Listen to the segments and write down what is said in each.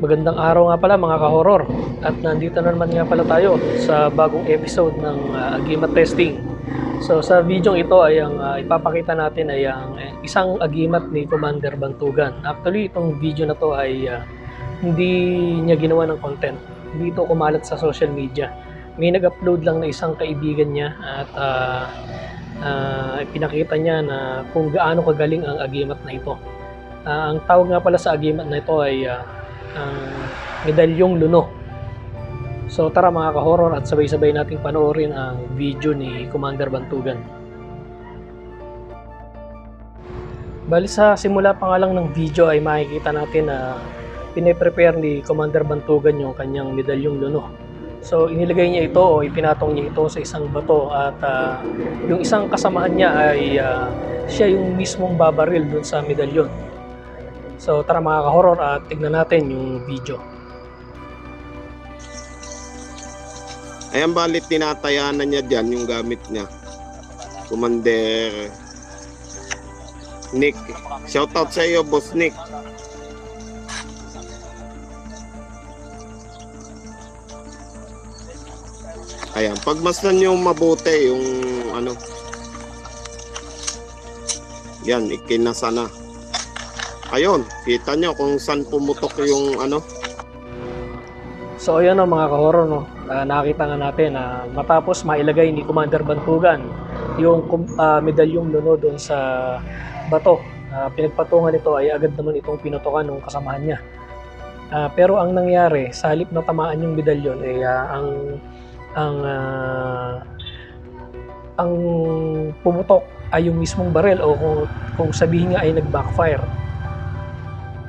Magandang araw nga pala mga ka-horror, at nandito na naman nga pala tayo sa bagong episode ng Agimat Testing. So sa video ito ay ang ipapakita natin ay ang isang agimat ni Commander Bantugan. Actually itong video na to ay hindi niya ginawa ng content, hindi ito kumalat sa social media. May nag-upload lang na isang kaibigan niya at pinakita niya na kung gaano kagaling ang agimat na ito. Ang tawag nga pala sa agimat na ito ay ang Medalyong Luno. So tara mga ka-horror at sabay-sabay nating panoorin ang video ni Commander Bantugan. Bali sa simula pa nga lang ng video ay makikita natin na pine-prepare ni Commander Bantugan yung kanyang Medalyong Luno. So inilagay niya ito o ipinatong niya ito sa isang bato at yung isang kasamahan niya ay siya yung mismong babaril dun sa medalyon. So tara mga ka-horror at tignan natin yung video. Ayan, balit tinataya na niya dyan yung gamit niya. Commander Nick. Shoutout sa iyo, Boss Nick. Ayan, pagmasdan nyo mabuti yung ano. Yan, ikinasa na. Ayun, kita nyo kung saan pumutok yung ano. So ayan mga ka-horror, no? Nakita nga natin na matapos mailagay ni Commander Bantugan yung medalyong luno doon sa bato, pinagpatungan nito ay agad naman itong pinutukan ng kasamahan niya. Pero ang nangyari, sa halip na tamaan yung medalyon ay ang pumutok ay yung mismong barel o kung sabihin nga ay nag-backfire.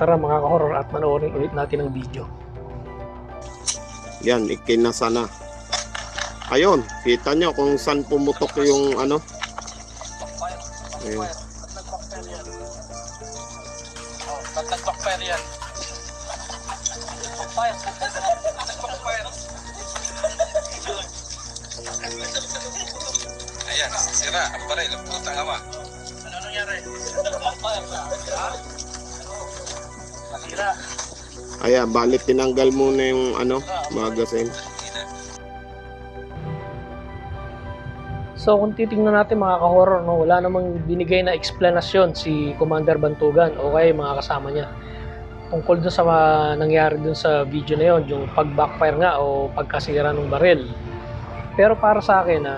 Tara mga ka-horror at manoorin ulit natin ang video. Yan, ikinasa na. Ayun, kita nyo kung saan pumutok yung ano. Ayun. Nag-backfire yan. Ayan, sira ang baril, putang ama. Ano nangyari? Nasira. Ayan, balit tinanggal muna yung ano, magazine. So kung titingnan natin mga ka-horror, no, wala namang binigay na explanasyon si Commander Bantugan o kaya mga kasama niya tungkol dun sa nangyari dun sa video na yon, yung pag-backfire nga o pagkasira ng baril. Pero para sa akin,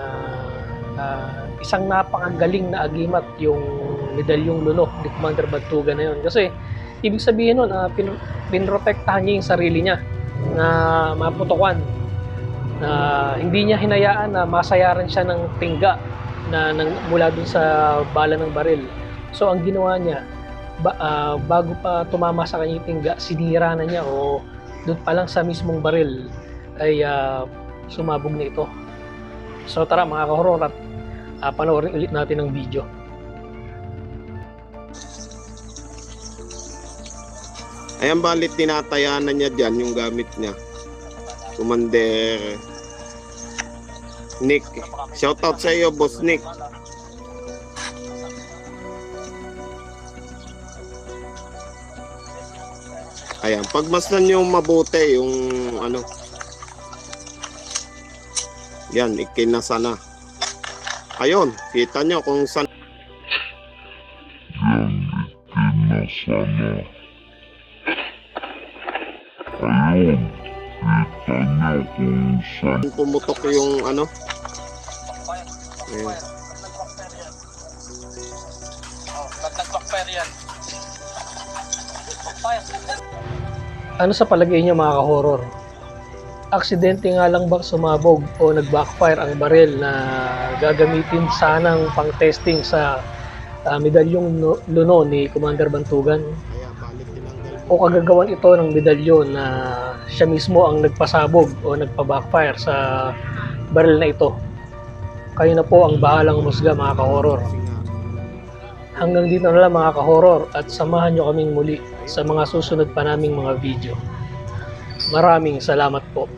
isang napakagaling na agimat yung Medalyong Luno ni Commander Bantugan na yon. Kasi ibig sabihin nun, pinrotektahan niya yung sarili niya na maputukan, na hindi niya hinayaan na masayaran siya ng tingga na mula dun sa bala ng baril. So ang ginawa niya, bago pa tumama sa kanya yung tingga, sinira na niya o doon pa lang sa mismong baril ay sumabog na ito. So tara mga ka-horror at panoorin ulit natin ang video. Ayan, balit tinataya na niya dyan yung gamit niya. Commander Nick. Shoutout sa iyo, Boss Nick. Ayan, pagmasdan nyo mabuti yung ano. Yan, ikinasa na. Ayun, kita nyo kung saan. Yan, ikinasa na. Ayun, kita nyo kung saan Pumutok yung ano. Ayun. Nag-backfire yan. Ano sa palagay niyo mga ka-horror? Aksidente nga lang ba sumabog o nag-backfire ang baril na gagamitin sanang pang-testing sa Medalyong Luno ni Commander Bantugan? Ayan, balit tinanggal. O kagagawan ito ng medalyon na siya mismo ang nagpasabog o nagpa-backfire sa baril na ito? Kayo na po ang bahalang umusga mga ka-horror. Hanggang dito na lang mga ka-horror at samahan nyo kaming muli sa mga susunod pa naming mga video. Maraming salamat po.